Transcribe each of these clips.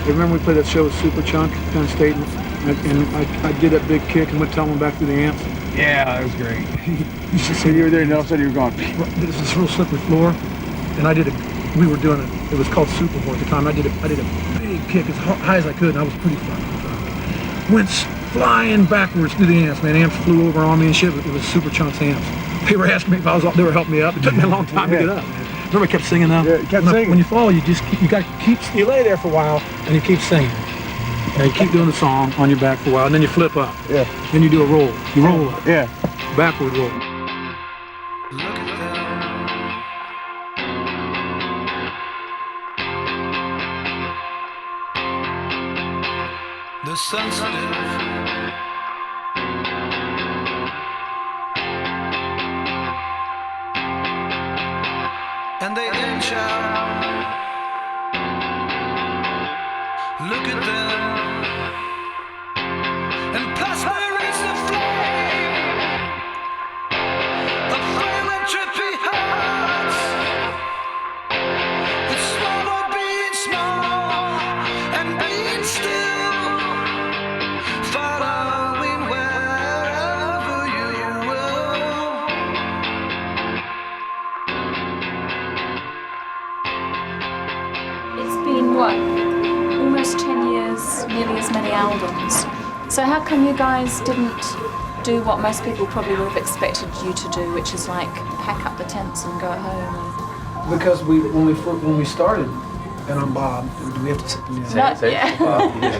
Remember we played that show with Super Chunk down in Dayton, and I did that big kick and went tumbling back through the amps. Yeah, that was great. You just said you were there and all of a sudden you were going. This is real slippery floor, and we were doing it. It was called Super Bowl at the time. I did a big kick as high as I could, and I was pretty fun. Went flying backwards through the amps, man. Amps flew over on me and shit. It was Super Chunk's amps. They were asking me if I was. They were helping me up. It took me a long time to get up, man. Remember, I kept singing though. Yeah, you kept singing. When you fall, you got to keep. You lay there for a while, and you keep singing. And you keep doing the song on your back for a while, and then you flip up. Yeah. Then you do a roll. You roll up. Yeah. Backward roll. The sensitive, and they inch out. Look at them, and plus there is the flame, a flame of trippy hearts. It's small about being small and being still, following wherever you will. It's been what? Almost 10 years, nearly as many albums. So how come you guys didn't do what most people probably would have expected you to do, which is like pack up the tents and go home? Because when we started, and I'm Bob. Do we have to say?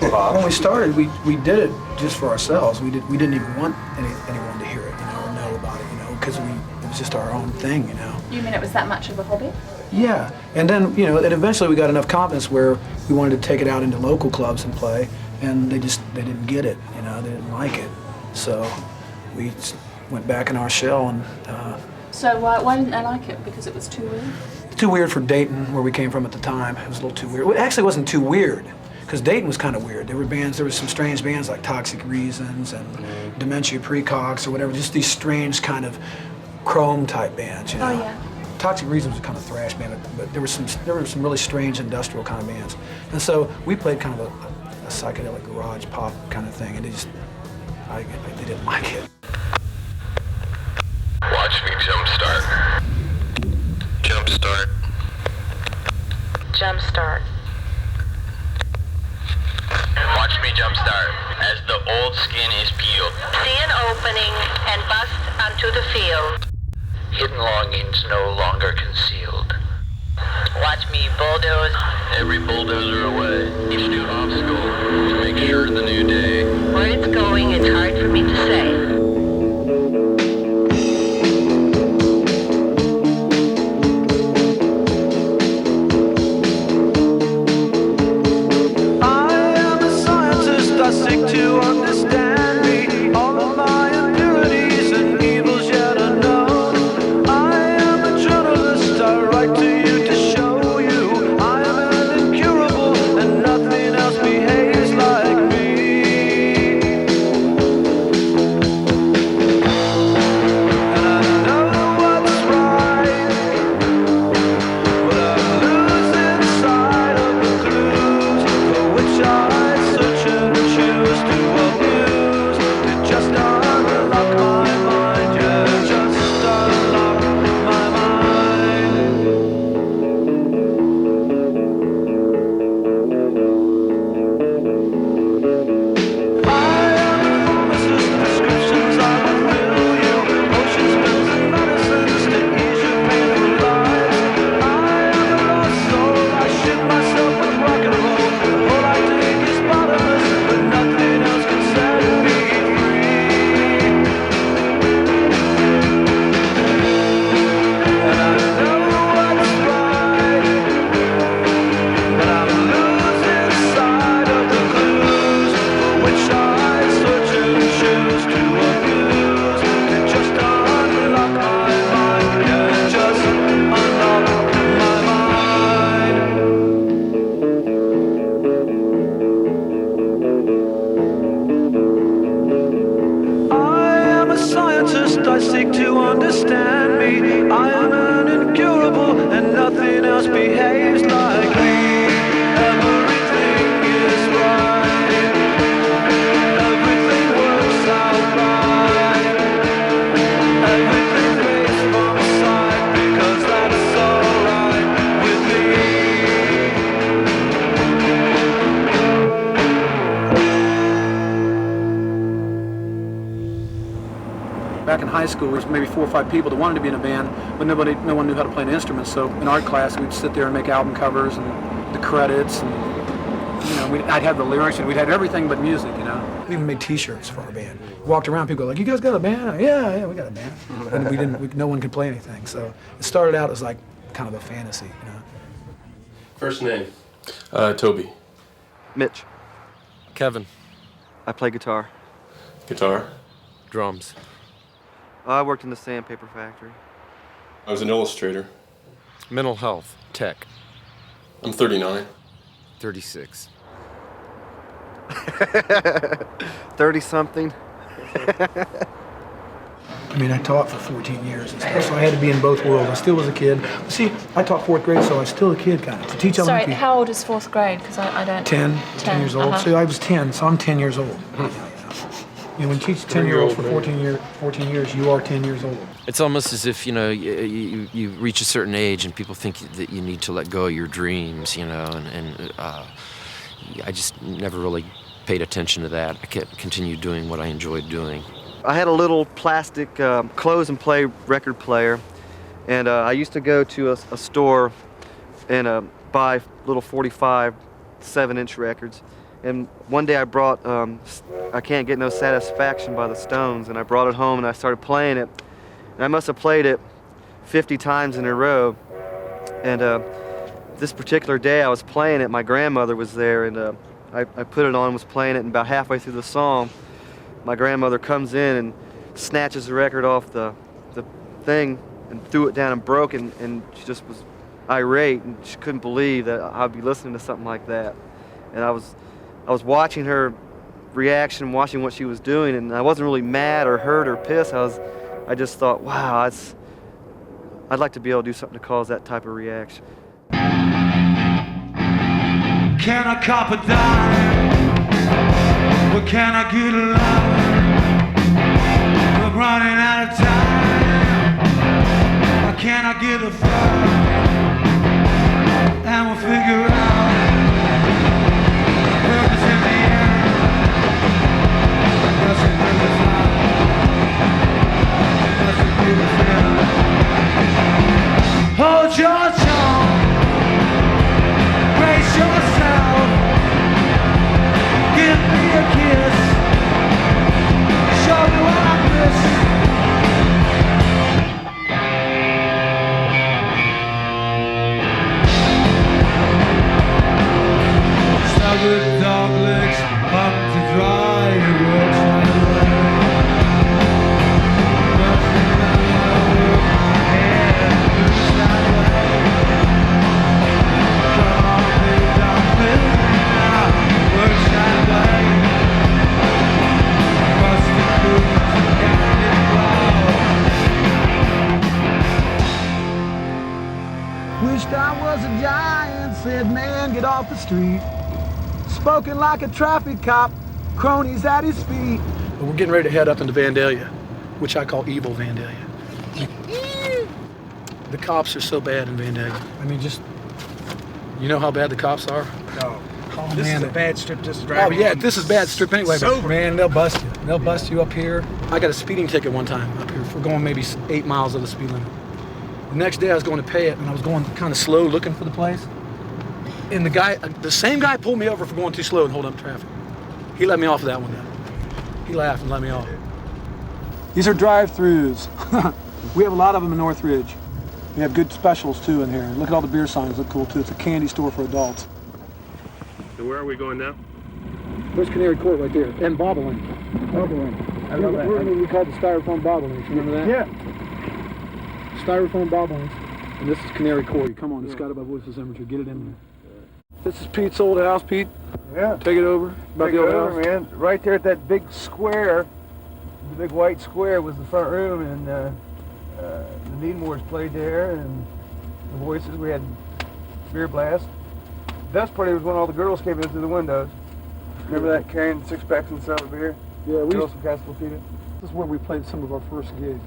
Bob. When we started, we did it just for ourselves. We didn't even want anyone to hear it, or know about it, because it was just our own thing, You mean it was that much of a hobby? Yeah, and then and eventually we got enough confidence where we wanted to take it out into local clubs and play, and they didn't get it, they didn't like it, so we went back in our shell and. So why didn't they like it? Because it was too weird? Too weird for Dayton, where we came from at the time. It was a little too weird. Well, it actually wasn't too weird, because Dayton was kind of weird. There were some strange bands like Toxic Reasons and Dementia Precox or whatever, just these strange kind of chrome type bands, Oh yeah. Toxic Reasons was kind of thrash band, but there were some really strange industrial kind of bands. And so we played kind of a psychedelic garage pop kind of thing, and they didn't like it. Watch me jumpstart. Jumpstart. Jumpstart. Watch me jumpstart as the old skin is peeled. See an opening and bust onto the field. Hidden longings no longer concealed. Watch me bulldoze. Every bulldozer away. Each new obstacle to make sure the new day. Where it's going, it's hard for me to say. Behaves like me. high school, we was maybe 4 or 5 people that wanted to be in a band, but no one knew how to play an instrument. So in art class, we'd sit there and make album covers and the credits, and I'd have the lyrics, and we'd have everything but music, We even made T-shirts for our band. Walked around, people go like, "You guys got a band?" Yeah, we got a band. And no one could play anything. So it started out as like kind of a fantasy, First name? Toby. Mitch. Kevin. I play guitar. Guitar? Drums. I worked in the sandpaper factory. I was an illustrator. Mental health. Tech. I'm 39. 36. 30-something. I taught for 14 years and stuff, so I had to be in both worlds. I still was a kid. See, I taught 4th grade, so I was still a kid, kind of. To teach Sorry, elementary. how old is 4th grade? Because I don't... 10 years old. So I was 10, so I'm 10 years old. When you teach 10-year-olds for 14 years, you are 10 years old. It's almost as if, you reach a certain age and people think that you need to let go of your dreams, and I just never really paid attention to that. I kept continued doing what I enjoyed doing. I had a little plastic close and play record player, and I used to go to a store and buy little 45 7-inch records. And one day I brought I Can't Get No Satisfaction by the Stones, and I brought it home and I started playing it. And I must have played it 50 times in a row. And this particular day I was playing it, my grandmother was there, and I put it on and was playing it, and about halfway through the song, my grandmother comes in and snatches the record off the thing and threw it down and broke it, and she just was irate, and she couldn't believe that I'd be listening to something like that. And I was watching her reaction, watching what she was doing, and I wasn't really mad or hurt or pissed. I just thought, wow, I'd like to be able to do something to cause that type of reaction. Can I cop a dime? Or can I get a line? I'm running out of time. Or can I get a flight? And we'll figure out purpose in the end. Doesn't really fly. Doesn't really feel. Hold your tongue. Brace yourself. Give me a kiss. Show me what I miss. Stuck with dog legs, up to dry. It works my way. Nothing that I work my head moves that way. Come on, baby, down with me now. Works that way. Rusted boots, candy flower. Wished I was a giant, said man, get off the street. Spoken like a traffic cop, cronies at his feet. We're getting ready to head up into Vandalia, which I call evil Vandalia. The cops are so bad in Vandalia. Just, you know how bad the cops are? No. Oh, This man, is a bad strip just Oh driving. yeah, this is bad strip anyway. But Sober. man, they'll bust you. They'll bust you up here. I got a speeding ticket one time up here for going maybe 8 miles of the speed limit. The next day I was going to pay it, and I was going kind of slow looking for the place. And the same guy pulled me over for going too slow and holding up traffic. He let me off of that one though. He laughed and let me off. These are drive-throughs. We have a lot of them in Northridge. We have good specials too in here. Look at all the beer signs, look cool too. It's a candy store for adults. So where are we going now? There's Canary Court right there, and Bobolink. Bobolink. I love that. We call it the Styrofoam Bobolinks. Remember that? Yeah. Styrofoam Bobolinks. And this is Canary Court. Come on, it's got about voice temperature. Get it in there. This is Pete's old house, Pete. Yeah. Take it over. About Take the it old over, house. man. Right there at that big square, the big white square was the front room, and the Needmores played there, and the voices. We had beer blast. Best part was when all the girls came in through the windows. Remember that, carrying 6-packs and stuff of beer? Yeah, Girls from Castelpita. This is where we played some of our first gigs.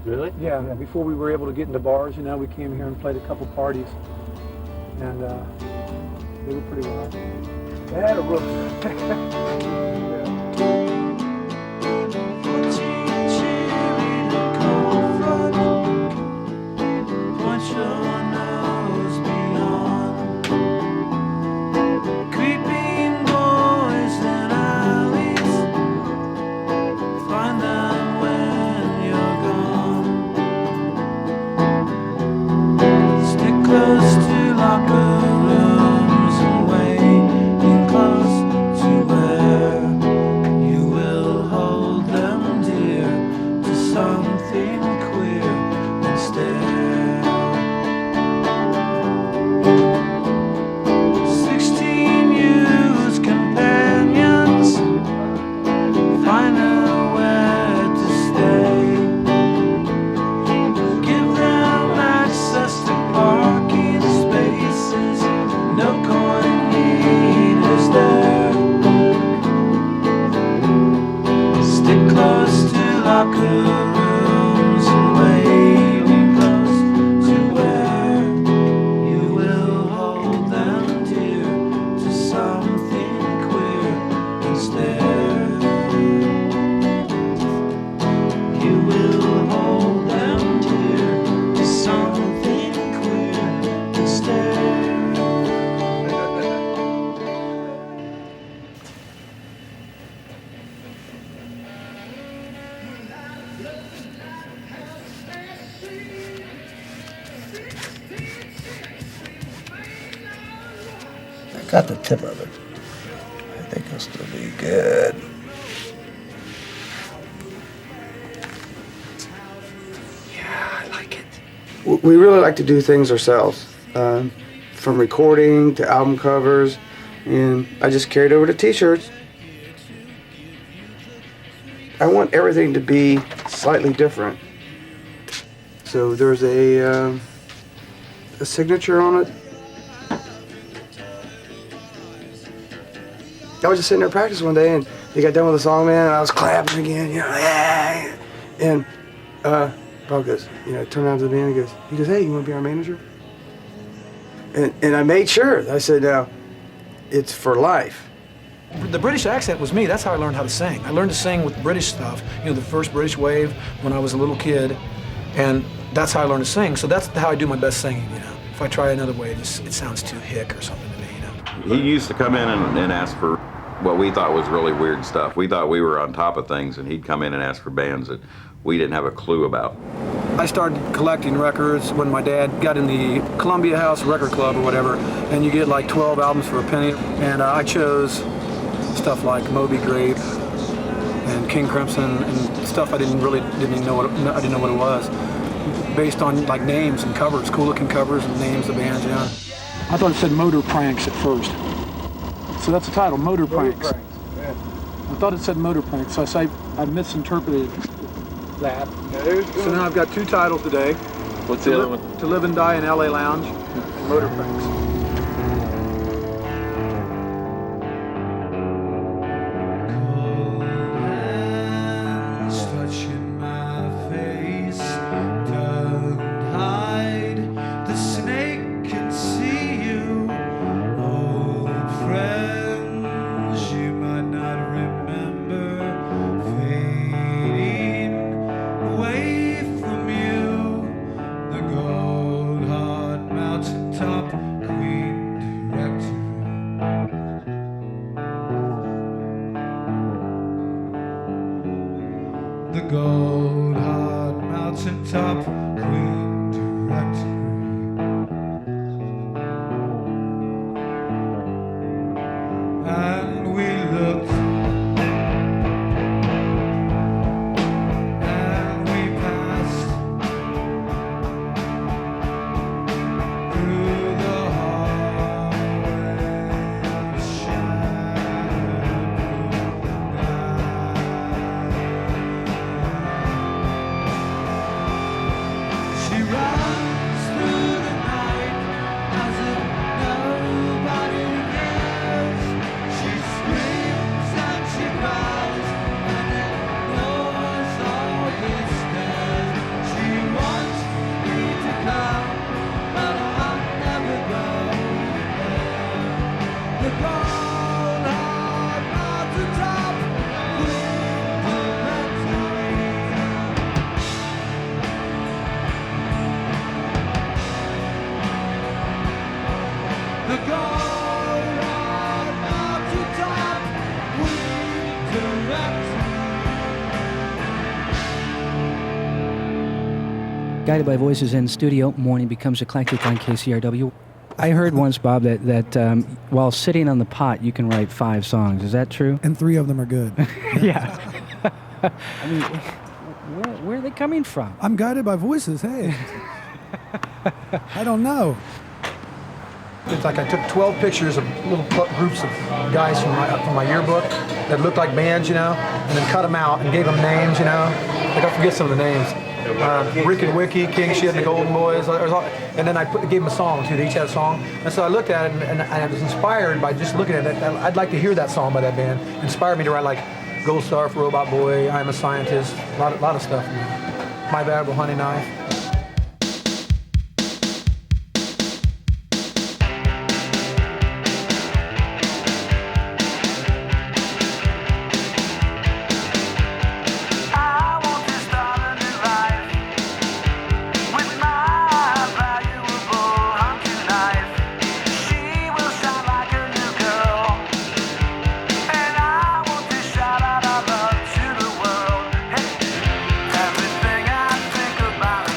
Really? Yeah, before we were able to get into bars, we came here and played a couple parties. And they were pretty well. They had a roof. Yeah. Got the tip of it. I think it'll still be good. Yeah, I like it. We really like to do things ourselves, from recording to album covers, and I just carried over to t-shirts. I want everything to be slightly different. So there's a signature on it. I was just sitting there practicing one day, and they got done with the song, man, and I was clapping again, you know, yeah. And Bob goes, you know, turned around to the band and he goes, hey, you want to be our manager? And I made sure. I said, now, it's for life. The British accent was me. That's how I learned how to sing. I learned to sing with British stuff, you know, the first British wave when I was a little kid, and that's how I learned to sing. So that's how I do my best singing, you know. If I try another way, it sounds too hick or something to me, you know. He used to come in and ask for what we thought was really weird stuff. We thought we were on top of things, and he'd come in and ask for bands that we didn't have a clue about. I started collecting records when my dad got in the Columbia House Record Club or whatever, and you get like 12 albums for a penny. And I chose stuff like Moby Grape and King Crimson and stuff I didn't know what it was, based on like names and covers, cool looking covers and names of bands. Yeah. I thought it said Motor Pranks at first, so that's the title, Motor Pranks. Yeah. I thought it said Motor Pranks, so I misinterpreted that. Yeah, so now I've got two titles today. What's the other one? To Live and Die in LA Lounge and Motor Pranks. Guided by Voices in studio, morning becomes eclectic on KCRW. I heard once, Bob, that while sitting on the pot, you can write 5 songs. Is that true? And 3 of them are good. Yeah. I mean, where are they coming from? I'm guided by voices, hey. I don't know. It's like I took 12 pictures of little groups of guys from my yearbook that looked like bands, you know, and then cut them out and gave them names, you know. Like I forget some of the names. Rick and Wiki, King Shit, and the Golden Boys, and then I gave them a song too. They each had a song, and so I looked at it and I was inspired by just looking at it. I'd like to hear that song by that band. It inspired me to write like Gold Star for Robot Boy, I'm a Scientist, a lot of stuff. My Bad with Honey Knife. Everything I think about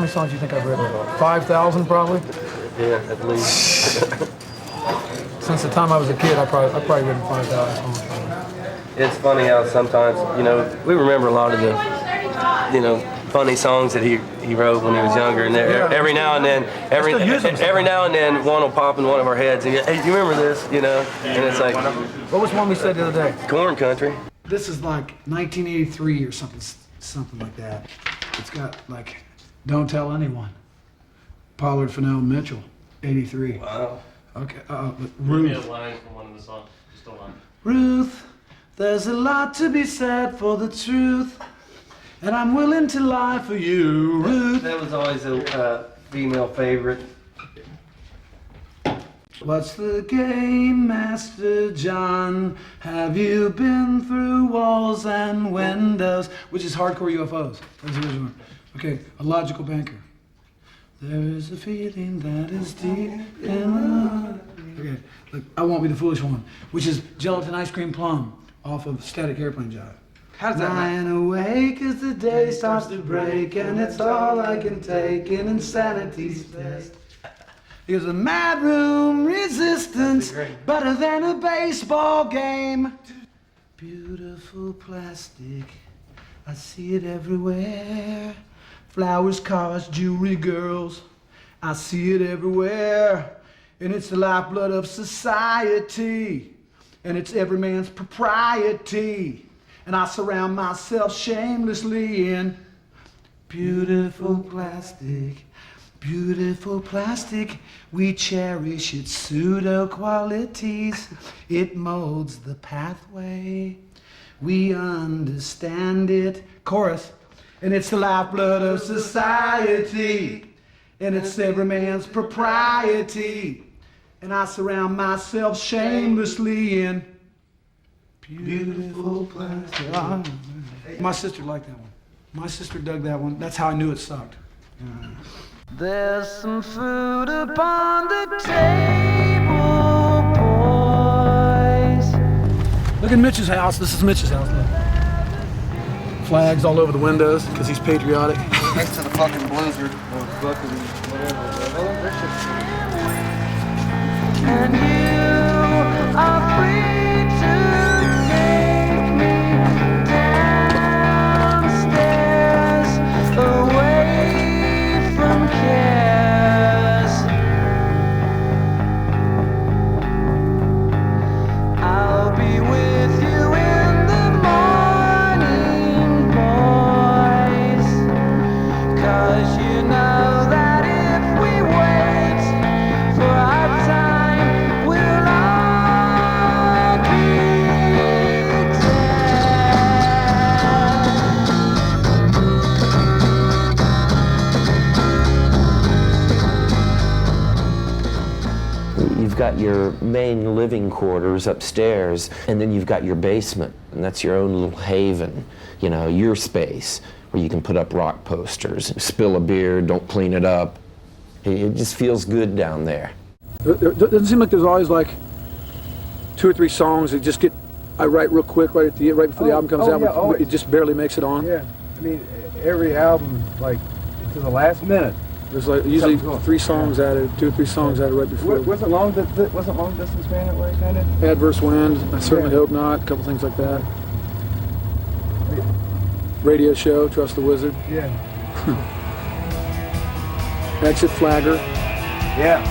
how many songs do you think I've written? 5,000 probably? Yeah, at least. Since the time I was a kid, I've probably written 5,000 songs. It's funny how sometimes, you know, we remember a lot of the, you know, funny songs that he wrote when he was younger, and every now and then, every now and then, one will pop in one of our heads, and hey, do you remember this? You know, and it's like, what was one we said the other day? Corn Country. This is like 1983 or something like that. It's got like, Don't Tell Anyone. Pollard, Fennell, Mitchell, 83. Wow. Okay. Read me a line from one of the songs. Just a line. Ruth, there's a lot to be said for the truth, and I'm willing to lie for you, Ruth. That was always a female favorite. What's the game, Master John? Have you been through walls and windows? Which is Hardcore UFOs. That's the original one. Okay, A Logical Banker. There is a feeling that is deep in the heart. Okay, look, I Won't Be the Foolish One, which is Gelatin Ice Cream Plum off of Static Airplane Jive. How's that? Lying awake as the day starts to break, and it's all I can take in insanity's test. Here's a mad room resistance, better than a baseball game. Beautiful plastic, I see it everywhere. Flowers, cars, jewelry, girls, I see it everywhere. And it's the lifeblood of society, and it's every man's propriety. And I surround myself shamelessly in beautiful plastic. Beautiful plastic, we cherish its pseudo qualities. It molds the pathway, we understand it. Chorus. And it's the lifeblood of society, and it's every man's propriety. And I surround myself shamelessly in beautiful plastic. My sister liked that one. My sister dug that one. That's how I knew it sucked. There's some food upon the table, boys. Look at Mitch's house. This is Mitch's house. Look. Flags all over the windows because he's patriotic. Next to the fucking blizzard. Or fucking whatever. And you are free to take me downstairs, away from cares. I'll be with you in the morning, boys, 'cause you know that if we wait for our time, we'll all be You've got your main living quarters upstairs, and then you've got your basement, and that's your own little haven, you know, your space where you can put up rock posters, spill a beer, don't clean it up. It just feels good down there. It doesn't seem like there's always like 2 or 3 songs that just I write real quick right before the album comes out. Yeah, it just barely makes it on. Yeah, I mean, every album, like, to the last minute. There's like usually 3 songs added, 2 or 3 songs added right before. Wasn't long distance man that way, kind of? Adverse Wind, I certainly hope not. A couple things like that. Radio Show, Trust the Wizard. Yeah. Exit Flagger. Yeah.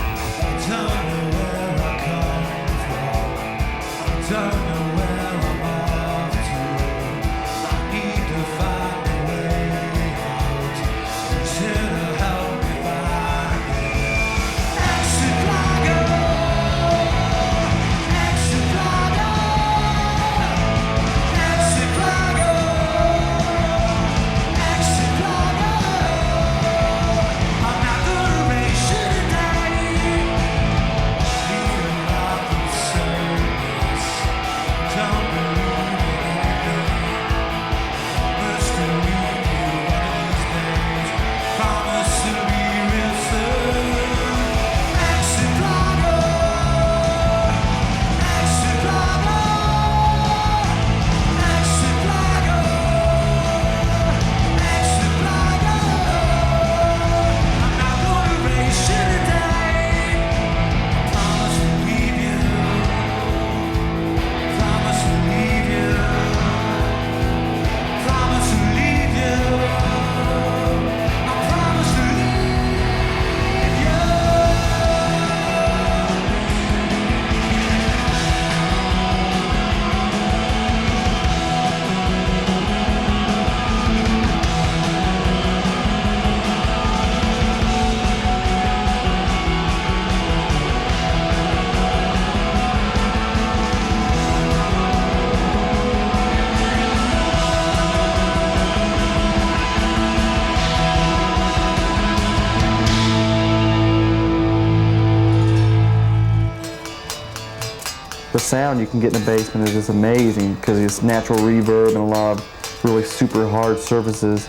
the sound you can get in the basement is just amazing because it's natural reverb and a lot of really super hard surfaces.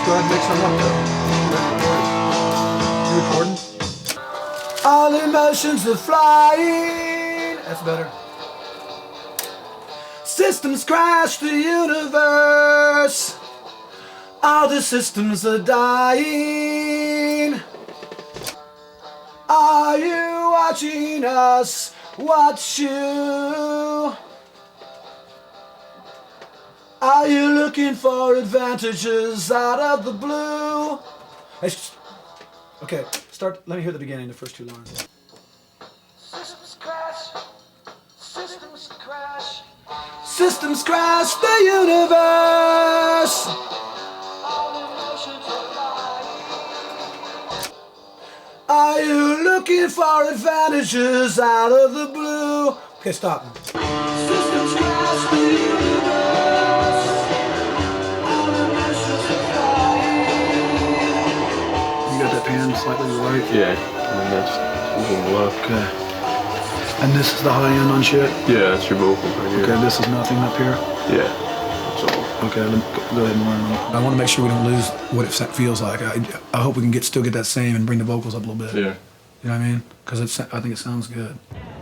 Go ahead and mix them up though. You recording? All emotions are flying. That's better. Systems crash the universe. All the systems are dying. Are you watching us watch you? Are you looking for advantages out of the blue? Okay, start. Let me hear the beginning, the first two lines. Systems crash. Systems crash. Systems crash the universe. Are you looking for advantages out of the blue? Okay, stop. Systems crash the universe. You got that pan slightly right? Yeah, and that's left. Okay. And this is the high end on shit? Yeah, that's your vocal right here. Okay, this is nothing up here? Yeah, that's all. Okay, let me go ahead and learn. I want to make sure we don't lose what it feels like. I hope we can still get that same and bring the vocals up a little bit. Yeah. You know what I mean? Because I think it sounds good.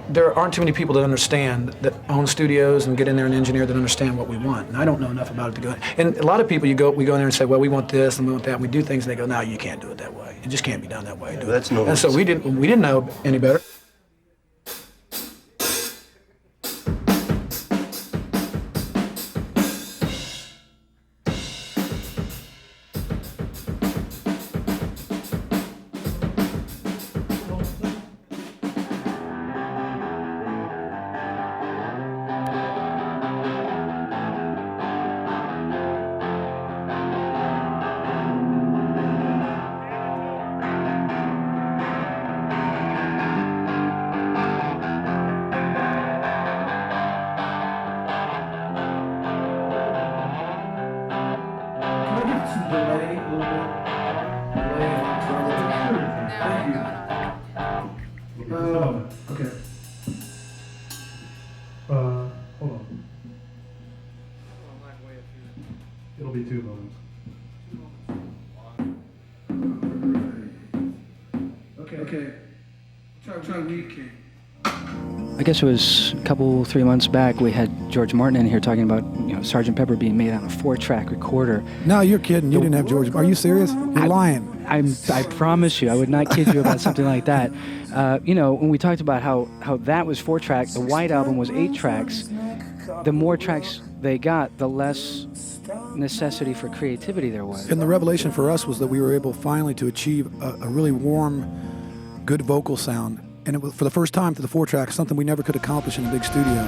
There aren't too many people that understand, that own studios and get in there and engineer that understand what we want. And I don't know enough about it to go. And a lot of people, we go in there and say, well, we want this and we want that. And we do things and they go, no, you can't do it that way. It just can't be done that way. Yeah, that's normal. And so we didn't know any better. Okay. Hold on. It'll be 2 moments. Okay. Try weed king. I guess it was a couple, 3 months back, we had George Martin in here talking about, Sgt. Pepper being made on a 4-track recorder. No, you're kidding. You didn't have George. Are you serious? You're lying. I promise you, I would not kid you about something like that. When we talked about how that was 4-track, the White Album was 8 tracks. The more tracks they got, the less necessity for creativity there was. And the revelation for us was that we were able finally to achieve a really warm, good vocal sound. And it was, for the first time, to the 4-track, something we never could accomplish in a big studio.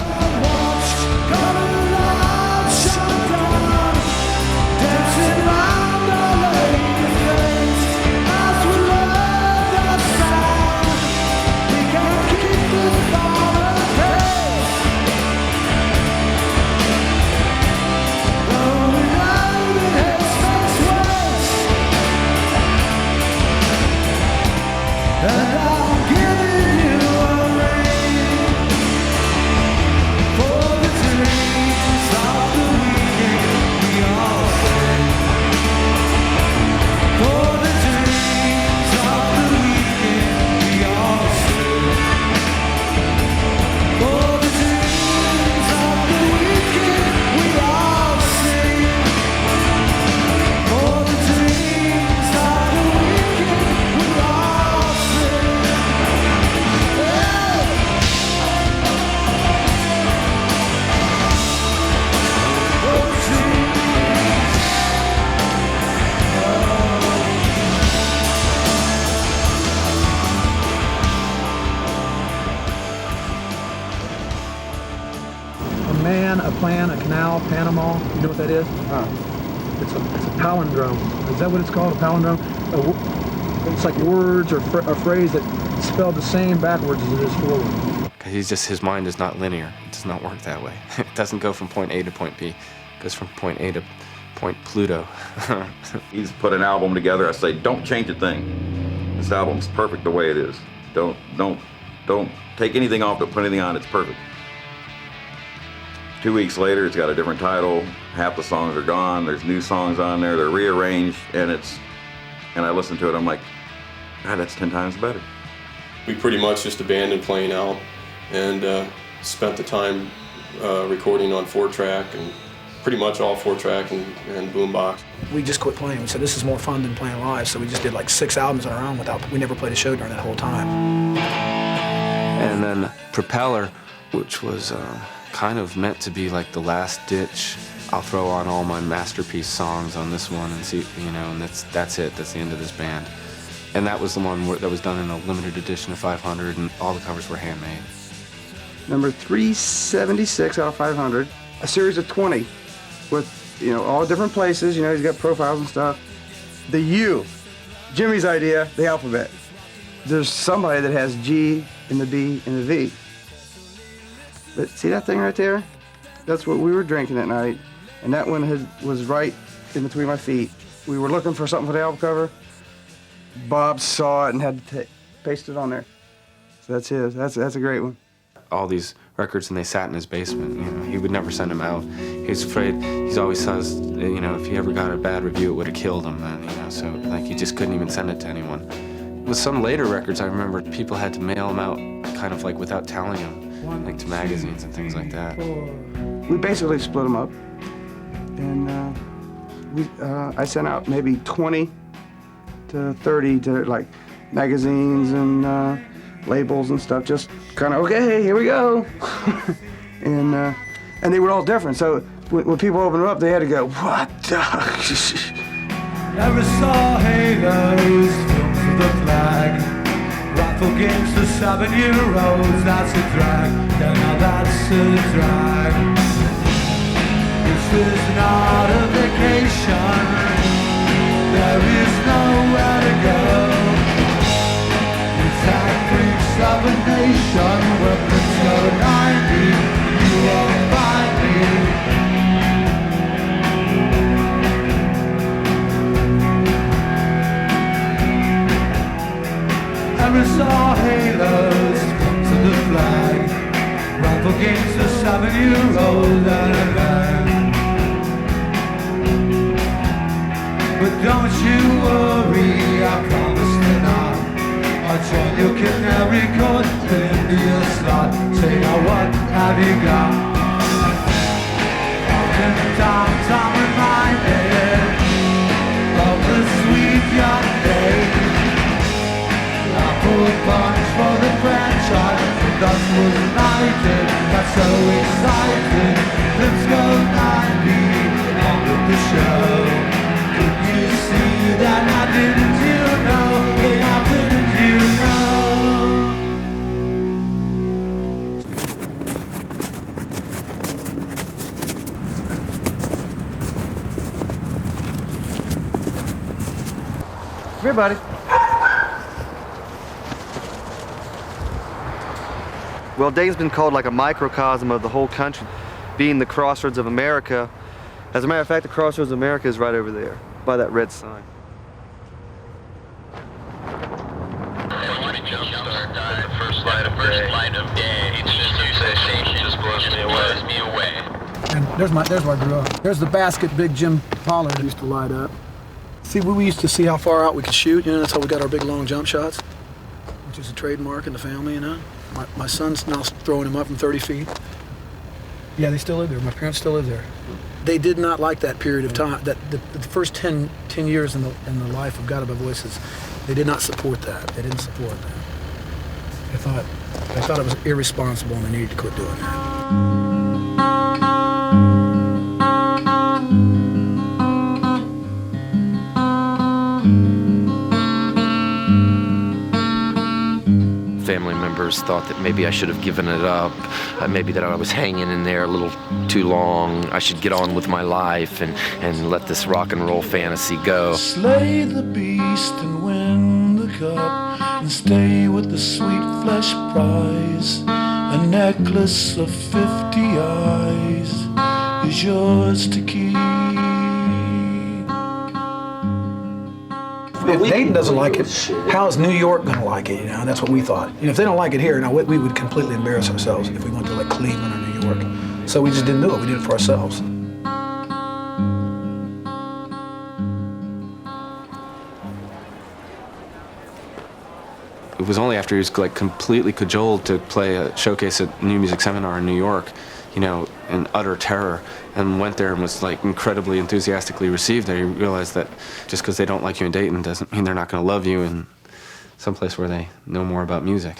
A plan, a canal, Panama. You know what that is? It's a palindrome. Is that what it's called? A palindrome? It's like words or a phrase that spelled the same backwards as it is forward. His mind is not linear. It does not work that way. It doesn't go from point A to point B. It goes from point A to point Pluto. He's put an album together. I say, don't change a thing. This album's perfect the way it is. Don't take anything off, don't put anything on, it's perfect. 2 weeks later, it's got a different title. Half the songs are gone. There's new songs on there. They're rearranged, and I listen to it, I'm like, God, that's 10 times better. We pretty much just abandoned playing out and spent the time recording on 4-track and pretty much all 4-track and boombox. We just quit playing. We said this is more fun than playing live, so we just did like 6 albums on our own we never played a show during that whole time. And then Propeller, which was kind of meant to be like the last ditch. I'll throw on all my masterpiece songs on this one and see, and that's it. That's the end of this band. And that was the one that was done in a limited edition of 500, and all the covers were handmade. Number 376 out of 500. A series of 20 with, all different places. He's got profiles and stuff. The U, Jimmy's idea, the alphabet. There's somebody that has G and the B and the V. But see that thing right there? That's what we were drinking that night. And that one was right in between my feet. We were looking for something for the album cover. Bob saw it and had to paste it on there. So that's his. That's a great one. All these records, and they sat in his basement. He would never send them out. He was afraid. He always says, if he ever got a bad review, it would have killed him. Then, so like he just couldn't even send it to anyone. With some later records, I remember people had to mail them out, kind of like without telling them, like to magazines and things like that. We basically split them up, and I sent out maybe 20 to 30 to like magazines and labels and stuff, just kind of, okay, here we go. and they were all different, so when people opened them up, they had to go, what the? Never saw halos, films of the flag. Rifle games for 7-year-olds, that's a drag. Yeah, now that's a drag. This is not a vacation. There is nowhere to go. Tactics of a nation, weapons go 90, you won't find me. Ever saw halos to the flag, rifle games for 7-year-olds and a man. But don't you worry, I promise they're not. I'll join your canary court, put in me a slot. Say now what have you got? Oftentimes I'm reminded of the sweet young days. Apple bunch for the franchise, and thus was united. Got so excited, let's go 90 on with the show. Could you see that? How didn't you know? Hey, how didn't you know? Come here, buddy. Well, Dayton's been called like a microcosm of the whole country, being the crossroads of America. As a matter of fact, the crossroads of America is right over there, by that red sign. Me Jumpstart died the first light of day. It's just a sensation, just blows me away. And there's where I grew up. There's the basket Big Jim Pollard used to light up. See, we used to see how far out we could shoot. That's how we got our big long jump shots, which is a trademark in the family. My son's now throwing them up from 30 feet. Yeah, they still live there. My parents still live there. They did not like that period of time. That the first 10 years in the life of God Above Voices, they did not support that. They didn't support that. They thought it was irresponsible, and they needed to quit doing that. Family members thought that maybe I should have given it up, maybe that I was hanging in there a little too long. I should get on with my life and let this rock and roll fantasy go. Slay the beast and win the cup and stay with the sweet flesh prize. A necklace of 50 eyes is yours to keep. If Dayton doesn't like it, how is New York going to like it? You know, that's what we thought. You know, if they don't like it here, now we would completely embarrass ourselves if we went to like Cleveland or New York. So we just didn't do it. We did it for ourselves. It was only after he was like completely cajoled to play a showcase at New Music Seminar in New York, you know, in utter terror, and went there and was like incredibly enthusiastically received there. You realize that just because they don't like you in Dayton doesn't mean they're not going to love you in someplace where they know more about music.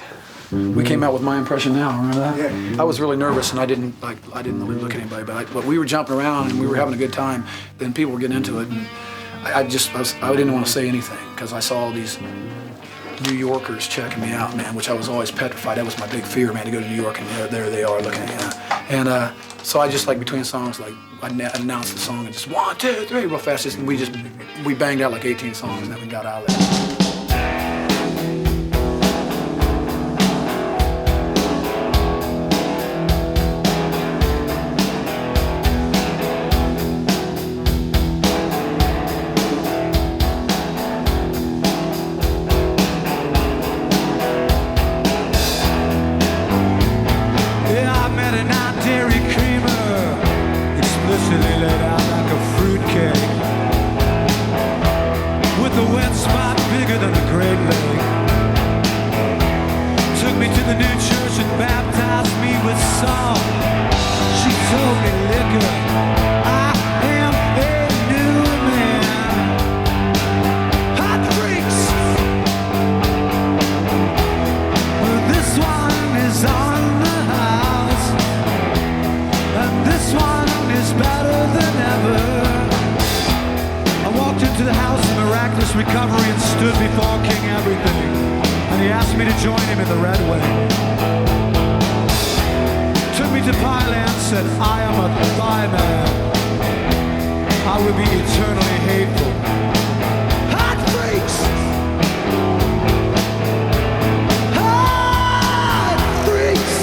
We came out with My Impression Now, remember that? Yeah. I was really nervous and I didn't really look at anybody, but we were jumping around and we were having a good time. Then people were getting into it, and I didn't want to say anything because I saw all these New Yorkers checking me out, man, which I was always petrified. That was my big fear, man, to go to New York and there they are looking at me. And so I just, like, between songs, like, I announced the song and just 1, 2, 3 real fast, and we banged out like 18 songs and then we got out of there. Recovery and stood before King Everything, and he asked me to join him in the Red Wing. Took me to Pyland, said, I am a thy man. I will be eternally hateful. Hot freaks! Hot freaks!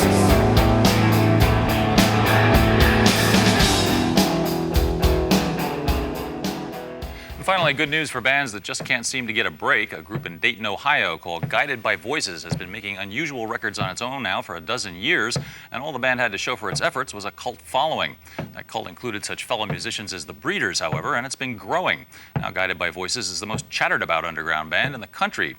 And finally, good news for bands that just can't seem to get a break. A group in Dayton, Ohio called Guided by Voices has been making unusual records on its own now for a dozen years, and all the band had to show for its efforts was a cult following. That cult included such fellow musicians as the Breeders, however, and it's been growing. Now Guided by Voices is the most chattered about underground band in the country.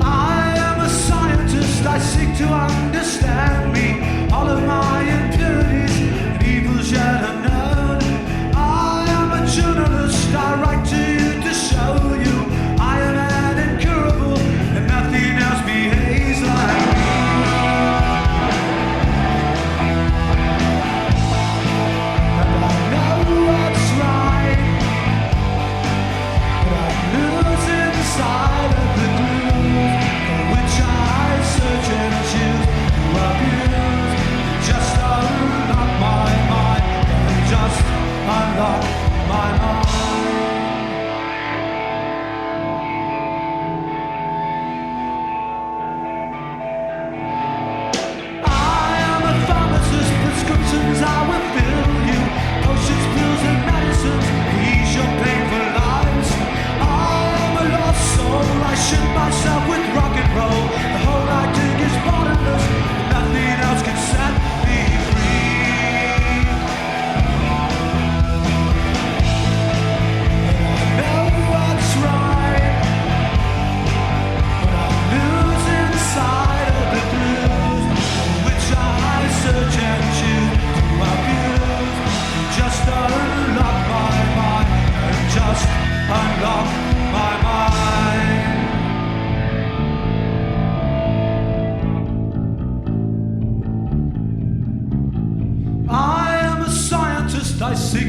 I am a scientist, I seek to understand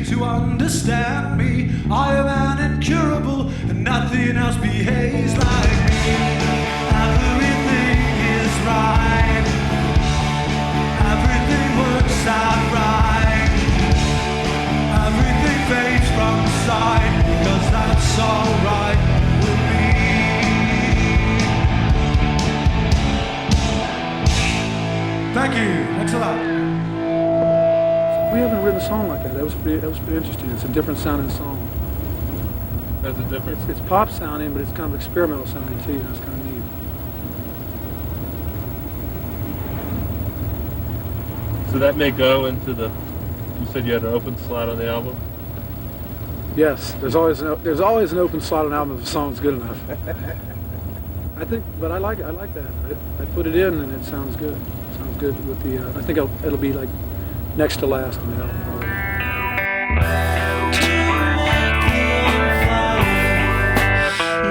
to understand me. I am an incurable, and nothing else behaves like me. Everything is right. Everything works out right. Everything fades from sight, because that's alright with me. Thank you. Thanks a lot. We haven't written a song like that. That was pretty interesting. It's a different sounding song. There's a difference. It's pop sounding, but it's kind of experimental sounding too. That's kind of neat. So that may go into the. You said you had an open slot on the album. Yes, there's always an open slot on an album if the song's good enough. I think, but I like it. I like that. I put it in and it sounds good. It sounds good with the. I think it'll be like next to last in the album. Probably.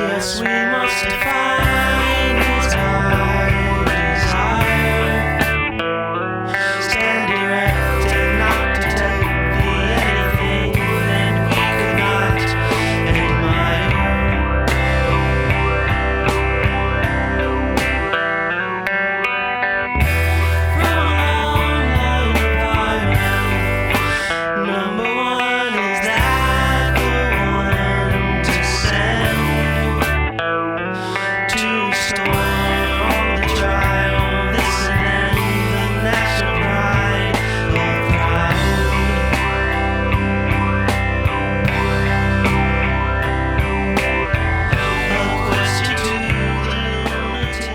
Yes, we must find his heart desire. Stand erect and not to take anything that we could not admire. From a long line of fire, number one is that the one to send. To restore all the trial, this and then the national pride of proud. A question to the lunatic.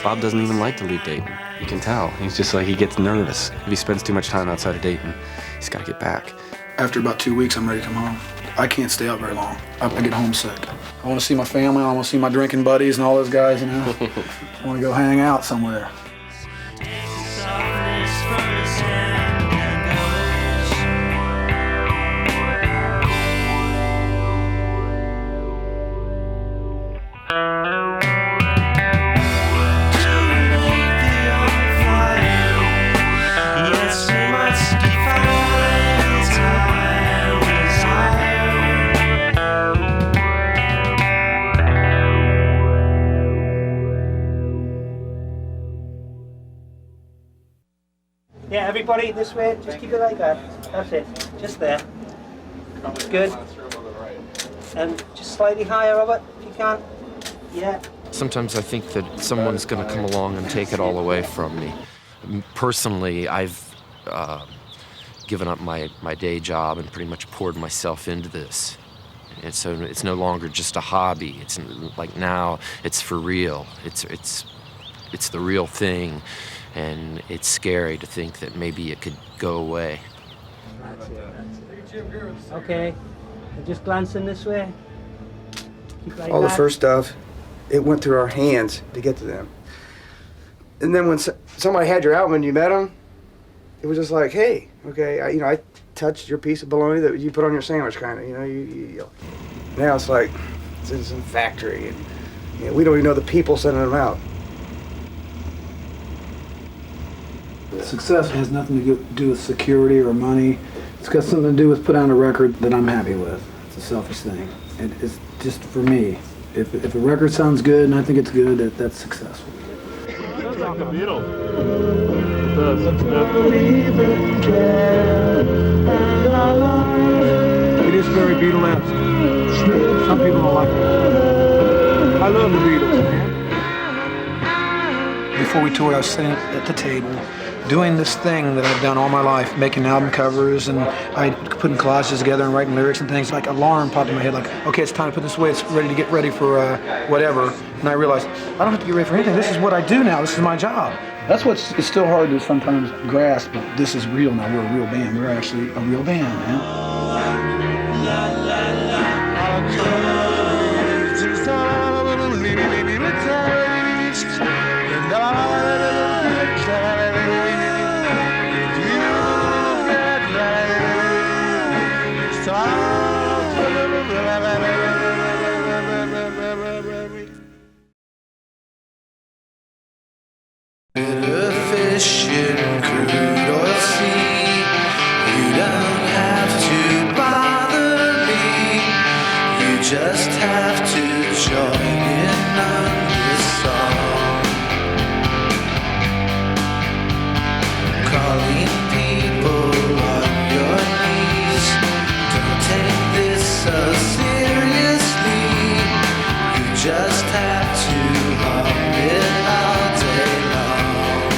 Bob doesn't even like to leave Dayton. You can tell. He's just like, he gets nervous. If he spends too much time outside of Dayton, he's got to get back. After about 2 weeks, I'm ready to come home. I can't stay out very long. I get homesick. I want to see my family. I want to see my drinking buddies and all those guys, you know. I want to go hang out somewhere. Softness from his hand and to make the on fire. Yes, we must define his high desire. Yeah, everybody this way. Just keep it like that. That's it. Just there. Good. And just slightly higher, Robert, if you can. Yeah. Sometimes I think that someone's going to come along and take it all away from me. Personally, I've given up my day job and pretty much poured myself into this. And so it's no longer just a hobby. It's like now it's for real. It's the real thing. And it's scary to think that maybe it could go away. Okay. And just glancing this way. Keep like All the that. first stuff, it went through our hands to get to them. And then when somebody had your album and you met them, it was just like, hey, okay, I touched your piece of bologna that you put on your sandwich, kind of, you. Now it's like it's in some factory, and we don't even know the people sending them out. Success has nothing to do with security or money. It's got something to do with putting out a record that I'm happy with. It's a selfish thing. It's just for me. If a record sounds good and I think it's good, that's successful. Sounds like the Beatles. It does. It is very Beatlesque. Some people don't like it. I love the Beatles, man. Before we toured, I was sitting at the table doing this thing that I've done all my life, making album covers and putting collages together and writing lyrics and things. Like alarm popped in my head, like, okay, it's time to put this away. It's ready to get ready for whatever. And I realized, I don't have to get ready for anything. This is what I do now. This is my job. That's it's still hard to sometimes grasp, but this is real now. We're a real band. We're actually a real band, man. Fishing, crude or sea, you don't have just have to join in on this song. Calling people on your knees. Don't take this so seriously. You just have to hum it all day long.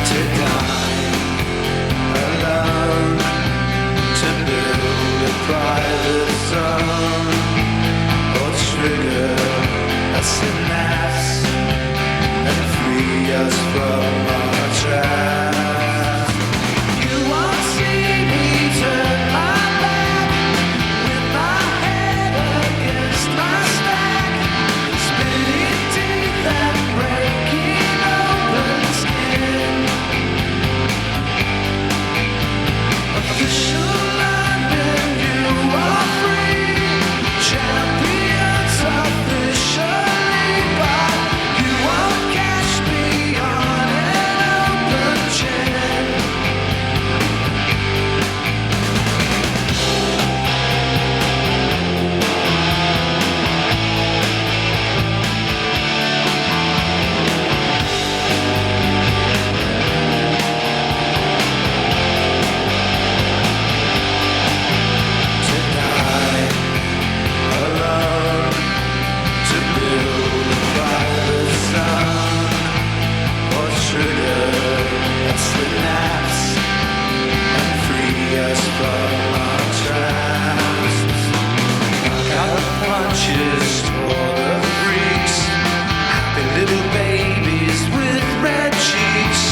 To dine alone, to build a private zone, or trigger a synapse and free us from our traps. You won't see me turn my back with my head against my stack, spitting teeth and breaking open skin. Official London, you are free. Champions officially, but you won't catch me on an open chin. To die alone, to build a private zone, or trigger a synapse and free us from our traps. Knock out the punches for the freaks, happy little babies with red cheeks.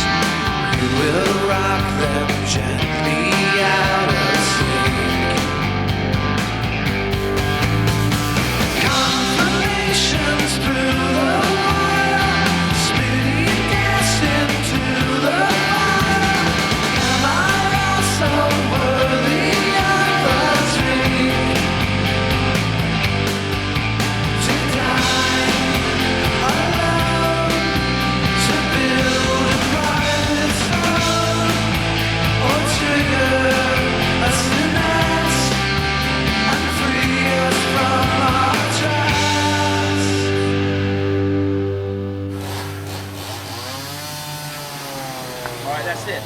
You will rock them gently out of sync. Confirmations through the wire, spitting gas into the fire. Am I also worthy of a drink? To die alone, to build a private zone, or trigger a synapse and free us from our traps. All right, that's it.